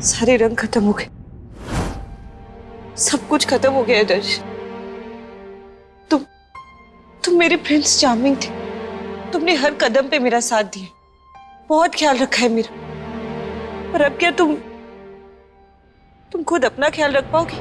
सारे रंग खत्म हो गए, सब कुछ खत्म हो गया है दर्श। तुम मेरे प्रिंस चार्मिंग थे। तुमने हर कदम पे मेरा साथ दिया, बहुत ख्याल रखा है मेरा। पर अब क्या तुम खुद अपना ख्याल रख पाओगे?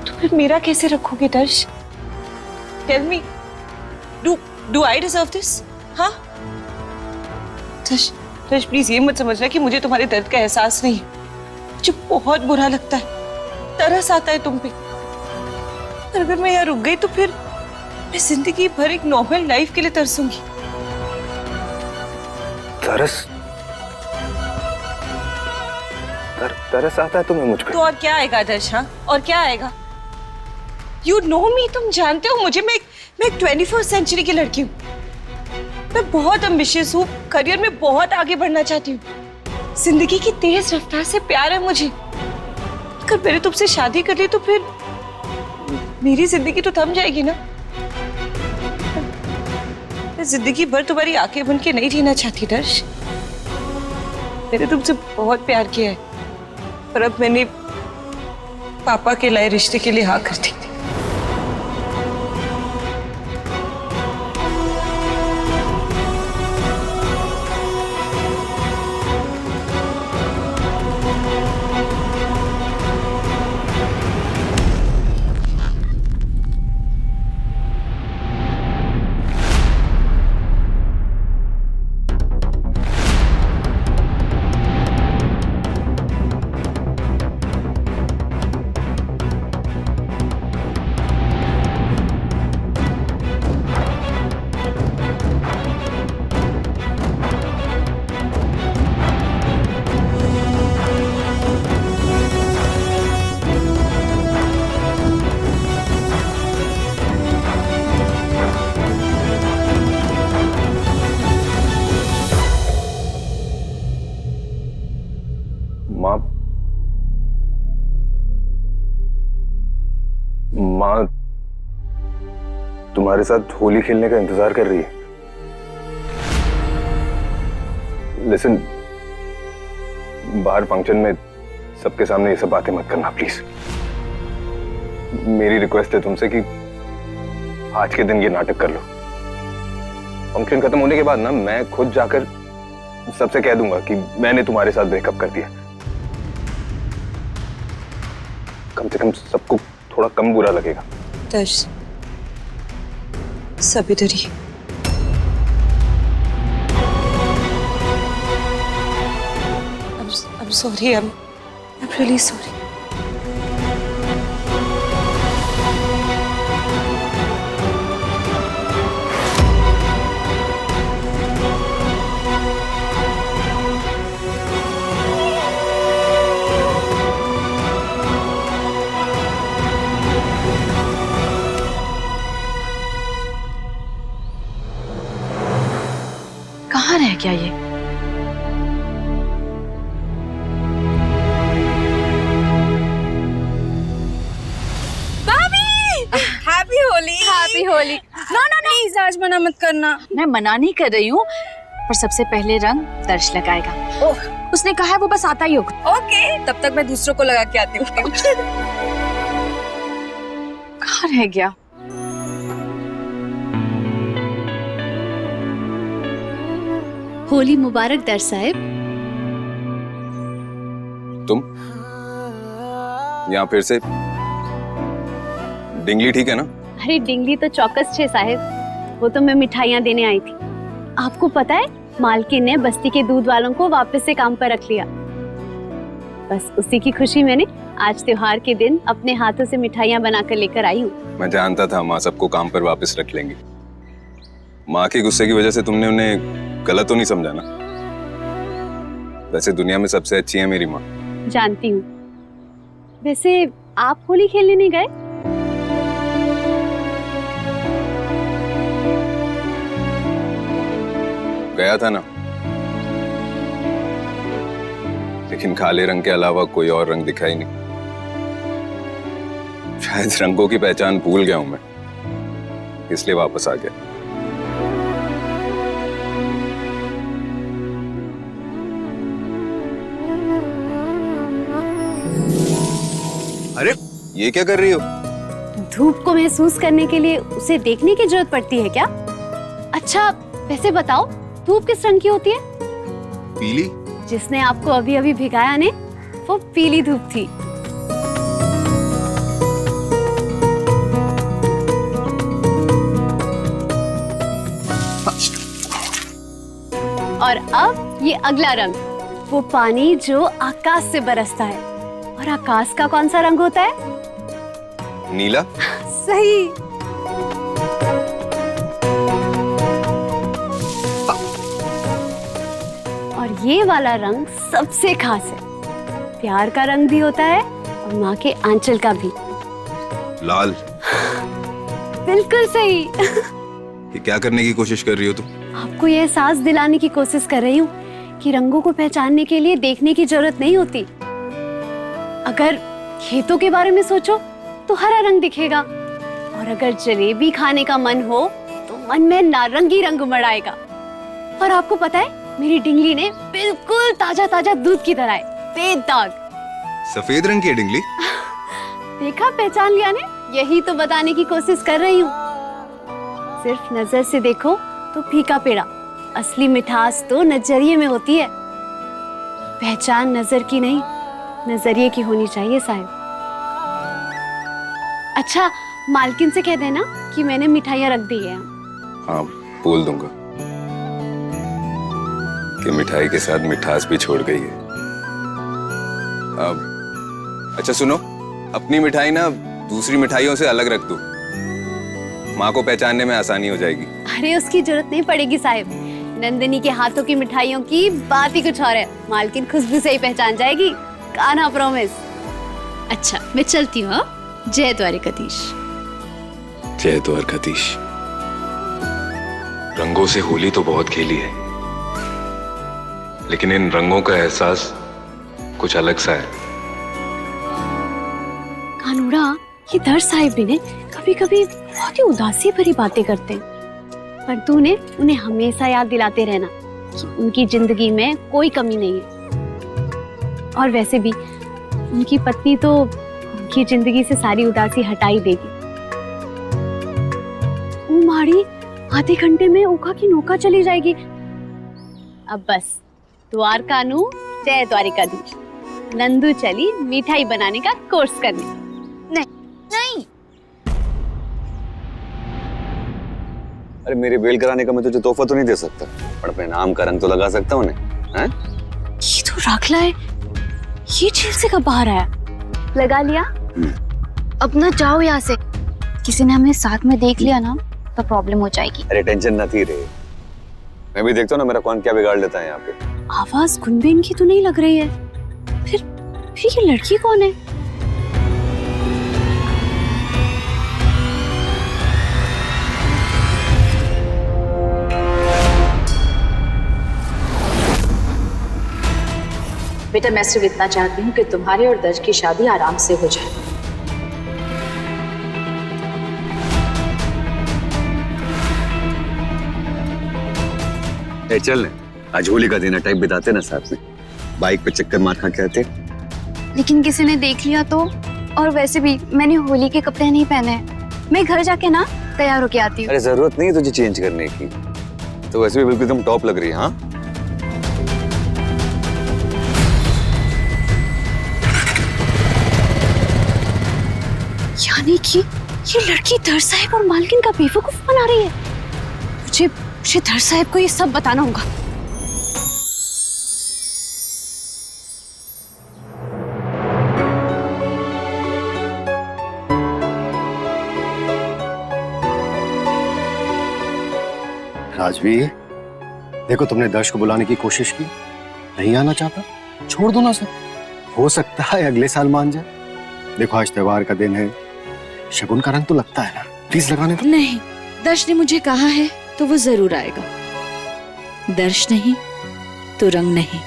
तो फिर मेरा कैसे रखोगे Darsh? Tell me, do I deserve this? हाँ दर्श, दर्श प्लीज ये मत समझना कि मुझे तुम्हारे दर्द का एहसास नहीं है। मुझे बहुत बुरा लगता है, तरस आता है तुम पे। पर अगर मैं यहाँ रुक गई तो फिर मैं जिंदगी भर एक नॉर्मल लाइफ के लिए तरसूंगी। तरस आता है तुम्हें मुझ पे? तो और क्या आएगा दर्श? हाँ और क्या आएगा? यू नो मी, तुम जानते हो मुझे, मैं एक 21st सेंचुरी की लड़की हूँ। मैं बहुत एम्बिशियस हूँ, करियर में बहुत आगे बढ़ना चाहती हूँ। जिंदगी की तेज रफ्तार से प्यार है मुझे। अगर मैंने तुमसे शादी कर ली तो फिर मेरी जिंदगी तो थम जाएगी ना। मैं जिंदगी भर तुम्हारी आंखें बन के नहीं जीना चाहती दर्श। मैंने तुमसे बहुत प्यार किया है, पर अब मैंने पापा के लाए रिश्ते के लिए हाँ कर दी। माँ तुम्हारे साथ होली खेलने का इंतजार कर रही है। लिसन, बाहर फंक्शन में सबके सामने ये सब बातें मत करना प्लीज। मेरी रिक्वेस्ट है तुमसे कि आज के दिन ये नाटक कर लो। फंक्शन खत्म होने के बाद ना मैं खुद जाकर सबसे कह दूंगा कि मैंने तुम्हारे साथ ब्रेकअप कर दिया। कम से कम सबको थोड़ा कम बुरा लगेगा। दर्श, सब इधर ही। I'm sorry, I'm really sorry. कहाँ रह गया ये? Happy Holi. Happy Holi. No no please आज मना मत करना। मैं मना नहीं कर रही हूँ, पर सबसे पहले रंग दर्श लगाएगा। ओह, उसने कहा है वो बस आता ही होगा। ओके, तब तक मैं दूसरों को लगा के आती हूँ। कहाँ रह गया? होली मुबारक दर्श साहब। तुम यहाँ फिर से? डिंगली ठीक है ना? अरे डिंगली तो चौकस छे साहब, वो तो मैं मिठाइयाँ देने आई थी। आपको पता है मालकिन ने बस्ती के दूध वालों को वापस से काम पर रख लिया। बस उसी की खुशी मैंने आज त्योहार के दिन अपने हाथों से मिठाइयाँ बनाकर लेकर आई हूँ। मैं जानता था माँ सबको काम पर वापस रख लेंगी। माँ के गुस्से की वजह से तुमने उन्हें गलत तो नहीं समझा ना? वैसे दुनिया में सबसे अच्छी है मेरी माँ। जानती हूँ। वैसे आप होली खेलने नहीं गए? गया था ना, लेकिन काले रंग के अलावा कोई और रंग दिखा ही नहीं। शायद रंगों की पहचान भूल गया हूं मैं, इसलिए वापस आ गया। ये क्या कर रही हो? धूप को महसूस करने के लिए उसे देखने की जरूरत पड़ती है क्या? अच्छा वैसे बताओ, धूप किस रंग की होती है? पीली। जिसने आपको अभी अभी भिगाया ने, वो पीली धूप थी। और अब ये अगला रंग, वो पानी जो आकाश से बरसता है। और आकाश का कौन सा रंग होता है? नीला। सही। और ये वाला रंग सबसे खास है। प्यार का रंग भी होता है और माँ के आंचल का भी। लाल। बिल्कुल सही। ये क्या करने की कोशिश कर रही हो तुम? आपको ये एहसास दिलाने की कोशिश कर रही हूँ कि रंगों को पहचानने के लिए देखने की जरूरत नहीं होती। अगर खेतों के बारे में सोचो तो हरा रंग दिखेगा, और अगर जलेबी खाने का मन हो तो मन में नारंगी रंग उमड़ आएगा। और आपको पता है, मेरी डिंगली ने बिल्कुल ताजा ताजा दूध की तरह है, बेदाग। सफेद रंग की है डिंगली। देखा, पहचान लिया ने? यही तो बताने की कोशिश कर रही हूँ। सिर्फ नजर से देखो तो फीका पेड़ा, असली मिठास तो नजरिए में होती है। पहचान नजर की नहीं, नजरिए की होनी चाहिए साहब। अच्छा, मालकिन से कह देना कि मैंने मिठाइयाँ रख दी है। हाँ, बोल दूंगा कि मिठाई के साथ मिठास भी छोड़ गई है। अच्छा सुनो, अपनी मिठाई ना दूसरी मिठाइयों से अलग रख दो, माँ को पहचानने में आसानी हो जाएगी। अरे उसकी जरूरत नहीं पड़ेगी साहब, नंदिनी के हाथों की मिठाइयों की बात ही कुछ और है। मालकिन खुशबू से ही पहचान जाएगी, कान्हा प्रॉमिस। अच्छा मैं चलती हूँ। जय द्वारिकाधीश। जय द्वारकाधीश। रंगों से होली तो बहुत खेली है, लेकिन इन रंगों का एहसास कुछ अलग सा है। कानूड़ा, ये दर साहिब भी ने कभी कभी बहुत ही उदासी भरी बातें करते हैं, पर तूने उन्हें हमेशा याद दिलाते रहना कि उनकी जिंदगी में कोई कमी नहीं है। और वैसे भी उनकी पत्नी तो उनकी जिंदगी से सारी उदासी हटा ही देगी। माड़ी आधे घंटे में ओखा की नौका चली जाएगी। अब बस द्वारकानु जय द्वारिकाधीश। नंदू चली मिठाई बनाने का कोर्स करने। नहीं अरे मेरी बेल कराने का मैं तुझे तोहफा तो नहीं दे सकता, पर अपने नाम का रंग तो लगा सकता हूँ। हैं? ये तो राखला है, ये जेल से कब बाहर आया? लगा लिया? अब ना जाओ यहाँ से, किसी ने हमें साथ में देख लिया ना तो प्रॉब्लम हो जाएगी। अरे टेंशन ना थी रे, मैं भी देखता हूँ ना मेरा कौन क्या बिगाड़ लेता है यहाँ पे। आवाज गुनबेन की तो नहीं लग रही है। फिर ये लड़की कौन है? बेटा मैं सिर्फ इतना चाहती हूँ कि तुम्हारे और दर्श की शादी आराम से हो जाए। चल आज होली का दिन है, टाइम बिताते ना साथ में, बाइक पे चक्कर मार खा के आते। लेकिन किसी ने देख लिया तो, और वैसे भी मैंने होली के कपड़े नहीं पहने हैं। मैं घर जाके ना तैयार होके आती हूँ। अरे जरूरत नहीं है तुझे चेंज करने की, तो वैसे भी बिल्कुल एकदम टॉप लग रही है। हाँ यानी कि ये लड़की धर साहिब और मालकिन का बेवकूफ बना रही है। मुझे धर साहिब को ये सब बताना होगा। राजवीर, देखो तुमने दर्श को बुलाने की कोशिश की, नहीं आना चाहता, छोड़ दो ना सर, हो सकता है अगले साल मान जाए। देखो आज त्योहार का दिन है, शगुन का रंग तो लगता है ना, प्लीज लगाने दो। नहीं, दर्श ने मुझे कहा है तो वो जरूर आएगा। दर्श नहीं तो रंग नहीं।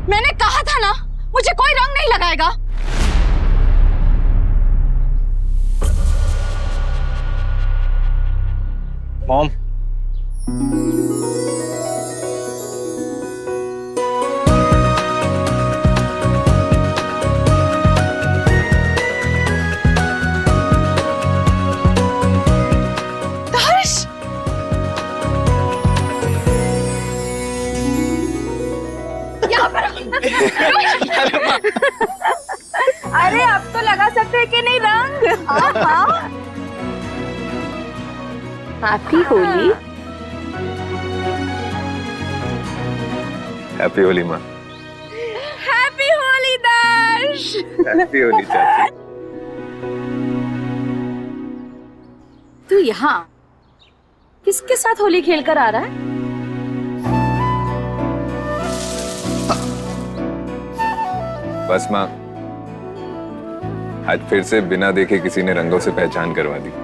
मैंने कहा था ना, मुझे कोई रंग नहीं लगाएगा। Mom, happy Holi. Happy Holi माँ। हैप्पी होली दर्श। हैप्पी होली चाची। तू यहाँ किसके साथ होली खेल कर आ रहा है? बस माँ, आज फिर से बिना देखे किसी ने रंगों से पहचान करवा दी।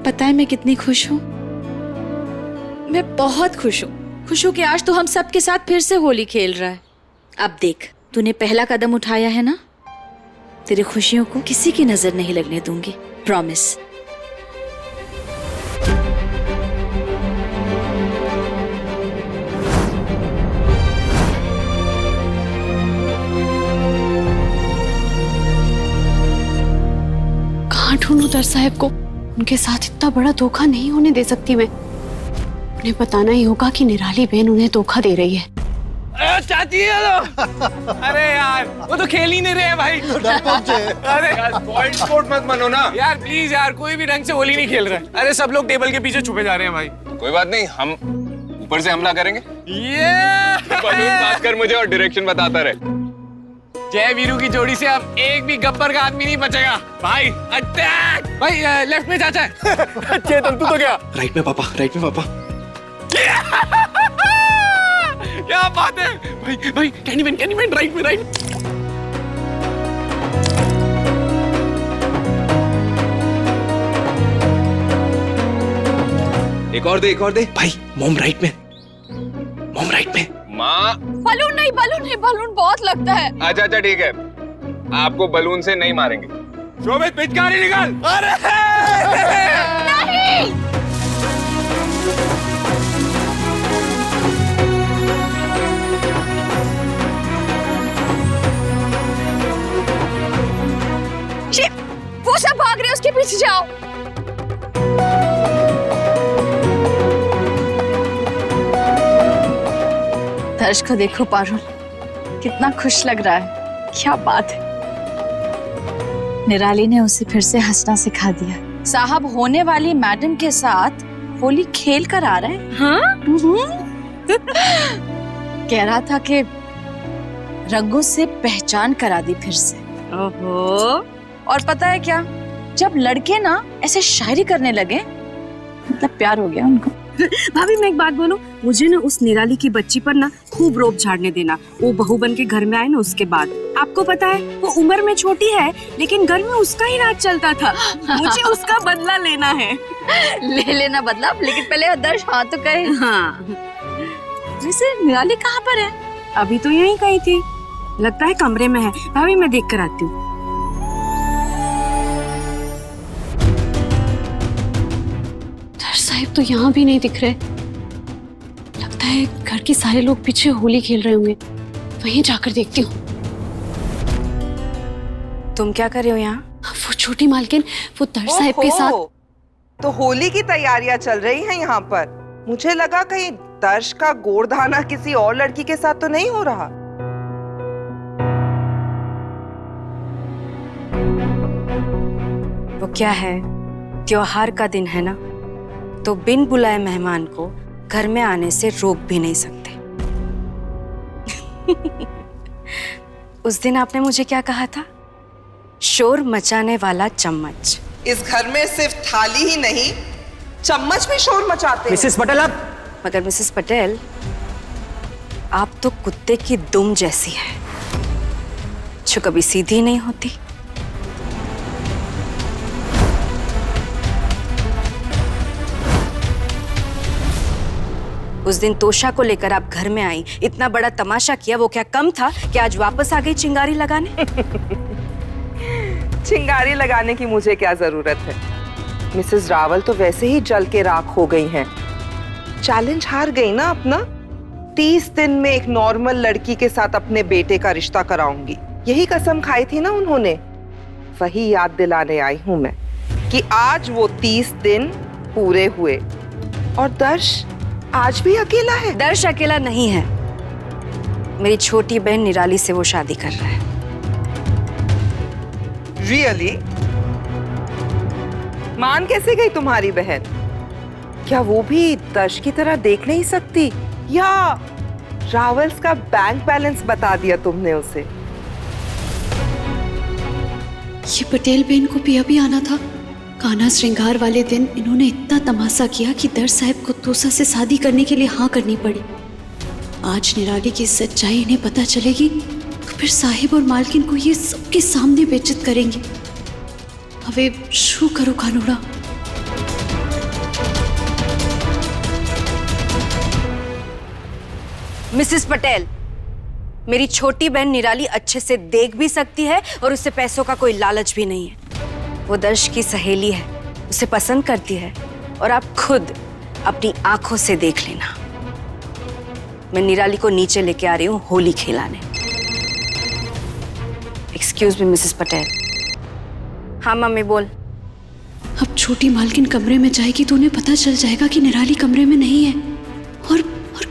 पता है मैं कितनी खुश हूँ। मैं बहुत खुश हूँ। खुश हूँ कि आज तो हम सबके साथ फिर से होली खेल रहा है। अब देख, तूने पहला कदम उठाया है ना, तेरी खुशियों को किसी की नजर नहीं लगने दूंगी, प्रॉमिस। कहाँ ढूंढूं दर्श साहब को? उनके साथ इतना बड़ा धोखा नहीं होने दे सकती मैं। उन्हें बताना ही होगा कि निराली बहन उन्हें धोखा दे रही है। चाची हेलो। अरे यार वो तो खेल ही नहीं रहे हैं भाई। अरे यार पॉइंट स्पोर्ट मत बनो ना यार, प्लीज यार, कोई भी ढंग से होली नहीं खेल रहा है। अरे सब लोग टेबल के पीछे छुपे जा रहे हैं भाई। कोई बात नहीं, हम ऊपर से हमला करेंगे। ये बलून पास कर मुझे और डायरेक्शन बताता रहे। जय वीरू की जोड़ी से अब एक भी गब्बर का आदमी नहीं बचेगा भाई। अटैक भाई, लेफ्ट में चाचा है। चेतन तू तो क्या? राइट में पापा, राइट में पापा। क्या बात है भाई भाई, कैंडीमैन राइट में, राइट। एक और दे भाई। मॉम राइट में, मॉम राइट में। माँ बलून नहीं, बलून बहुत लगता है। अच्छा ठीक है, आपको बलून से नहीं मारेंगे। शोभित पिचकारी निकाल। अरे नहीं। वो सब भाग रहे हैं, उसके पीछे जाओ। दर्श को देखो पारुल, कितना खुश लग रहा है। क्या बात है। निराली ने उसे फिर से हंसना सिखा दिया। साहब होने वाली मैडम के साथ होली खेल कर आ रहे हैं। हाँ? कह रहा था कि रंगों से पहचान करा दी फिर से। ओहो। और पता है क्या, जब लड़के ना ऐसे शायरी करने लगे, मतलब प्यार हो गया उनको। भाभी मैं एक बात बोलूं, मुझे ना उस निराली की बच्ची पर ना खूब रोब झाड़ने देना। वो बहू बन के घर में आए ना उसके बाद। आपको पता है वो उम्र में छोटी है, लेकिन घर में उसका ही राज चलता था। मुझे उसका बदला लेना है। ले लेना बदला, लेकिन पहले आदर्श हाँ तो कहे। हाँ। वैसे निराली कहाँ पर है? अभी तो यहीं कहीं थी, लगता है कमरे में है। भाभी मैं देख कर आती हूँ। साहब तो यहाँ भी नहीं दिख रहे। लगता है घर के सारे लोग पीछे होली खेल रहे होंगे। वहीं जाकर देखती हूँ। तुम क्या कर रहे हो यहाँ? वो छोटी मालकिन वो दर्श साहब के साथ। तो होली की तैयारियां चल रही हैं यहाँ पर। मुझे लगा कहीं दर्श का गोरधाना किसी और लड़की के साथ तो नहीं हो रहा। वो क्या है, त्योहार का दिन है ना, तो बिन बुलाए मेहमान को घर में आने से रोक भी नहीं सकते। उस दिन आपने मुझे क्या कहा था? शोर मचाने वाला चम्मच। इस घर में सिर्फ थाली ही नहीं, चम्मच भी शोर मचाते हैं। मिसेस पटेल आप। मगर मिसेस पटेल, आप तो कुत्ते की दुम जैसी है, जो कभी सीधी नहीं होती। उस दिन तोशा को लेकर आप घर में आई, इतना बड़ा तमाशा किया, वो क्या कम था कि आज वापस आ गई चिंगारी लगाने? चिंगारी लगाने की मुझे क्या जरूरत है? मिसेस रावल तो वैसे ही जल के राख हो गई हैं। चैलेंज हार गई ना अपना। 30 दिन में एक नॉर्मल लड़की के साथ अपने बेटे का रिश्ता कराऊंगी, यही कसम खाई थी ना उन्होंने। वही याद दिलाने आई हूं मैं कि आज वो 30 दिन पूरे हुए। और दर्श आज भी अकेला है। दर्श अकेला नहीं है, मेरी छोटी बहन निराली से वो शादी कर रहा है। रियली? मान कैसे गई तुम्हारी बहन? क्या वो भी दर्श की तरह देख नहीं सकती, या रावल्स का बैंक बैलेंस बता दिया तुमने उसे? ये पटेल बहन को भी अभी आना था। कान्हा श्रृंगार वाले दिन इन्होंने इतना तमाशा किया कि दर्श साहब को तोसा से शादी करने के लिए हाँ करनी पड़ी। आज निराली की सच्चाई इन्हें पता चलेगी तो फिर साहिब और मालकिन को ये सबके सामने बेइज्जत करेंगे। હવે શું करो कानूड़ा? मिसेस पटेल, मेरी छोटी बहन निराली अच्छे से देख भी सकती है और उससे पैसों का कोई लालच भी नहीं है। वो दर्श की सहेली है, उसे पसंद करती है और आप खुद अपनी आंखों से देख लेना। मैं निराली को नीचे लेके आ रही हूँ होली खिलाने। Excuse me Mrs Patel. हाँ मम्मी बोल। अब छोटी मालकिन कमरे में जाएगी तो उन्हें पता चल जाएगा कि निराली कमरे में नहीं है, और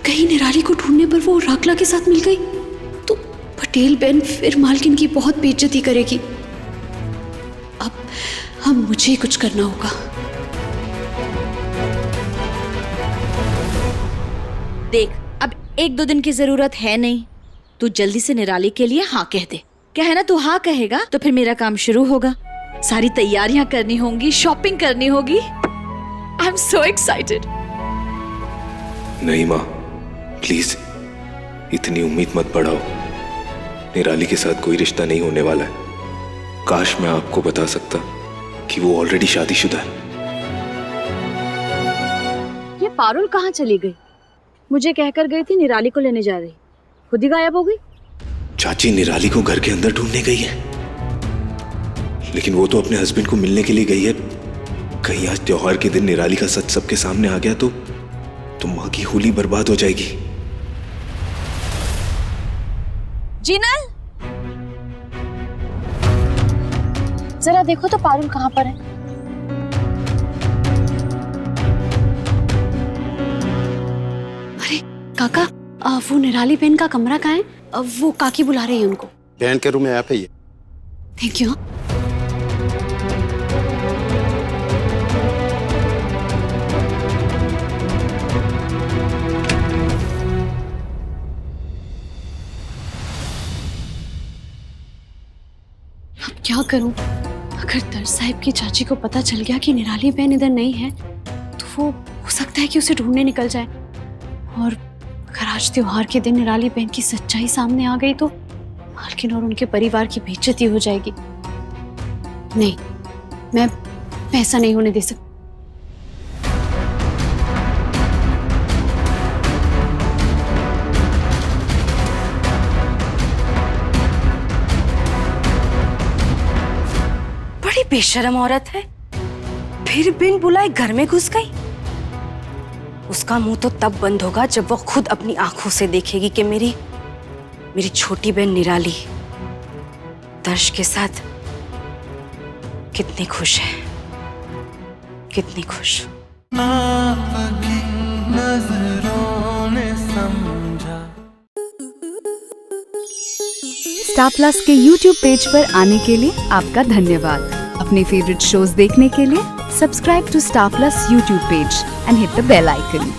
कहीं निराली को ढूंढने पर वो राकला के साथ मिल गई तो पटेल बहन फिर मालकिन की बहुत बेइज्जती करेगी। अब मुझे कुछ करना होगा। देख, अब 1-2 दिन की जरूरत है नहीं, तू जल्दी से निराली के लिए हाँ कह दे। क्या है ना, तू हाँ कहेगा तो फिर मेरा काम शुरू होगा। सारी तैयारियां करनी होंगी, शॉपिंग करनी होगी। I am so excited. नहीं माँ, प्लीज इतनी उम्मीद मत बढ़ाओ। निराली के साथ कोई रिश्ता नहीं होने वाला है। काश मैं आपको बता सकता कि वो ऑलरेडी शादीशुदा है। ये पारुल कहाँ चली गई? मुझे कहकर गई थी निराली को लेने जा रही, खुद ही गायब हो गई। चाची निराली को घर के अंदर ढूंढने गई है, लेकिन वो तो अपने हस्बैंड को मिलने के लिए गई है। कहीं आज त्योहार के दिन निराली का सच सबके सामने आ गया तो माँ की होली बर्बाद हो जाएगी। जीनल, जरा देखो तो पारुल कहाँ पर है। अरे काका, वो निराली बहन का कमरा कहाँ है? वो काकी बुला रही है उनको। बहन के रूम में आप है ये। Thank you. अब क्या करूं? अगर दर्श साहिब की चाची को पता चल गया कि निराली बहन इधर नहीं है तो वो हो सकता है कि उसे ढूंढने निकल जाए, और अगर आज त्योहार के दिन निराली बहन की सच्चाई सामने आ गई तो मालकिन और उनके परिवार की बेइज्जती हो जाएगी। नहीं, मैं ऐसा नहीं होने दे सकती। बड़ी बेशर्म औरत है, फिर बिन बुलाए घर में घुस गई। उसका मुंह तो तब बंद होगा जब वो खुद अपनी आंखों से देखेगी कि मेरी छोटी बहन निराली दर्श के साथ कितनी खुश है, कितनी खुश। स्टार प्लस के YouTube पेज पर आने के लिए आपका धन्यवाद। अपने फेवरेट शोज देखने के लिए subscribe to Star Plus YouTube page and hit the bell icon.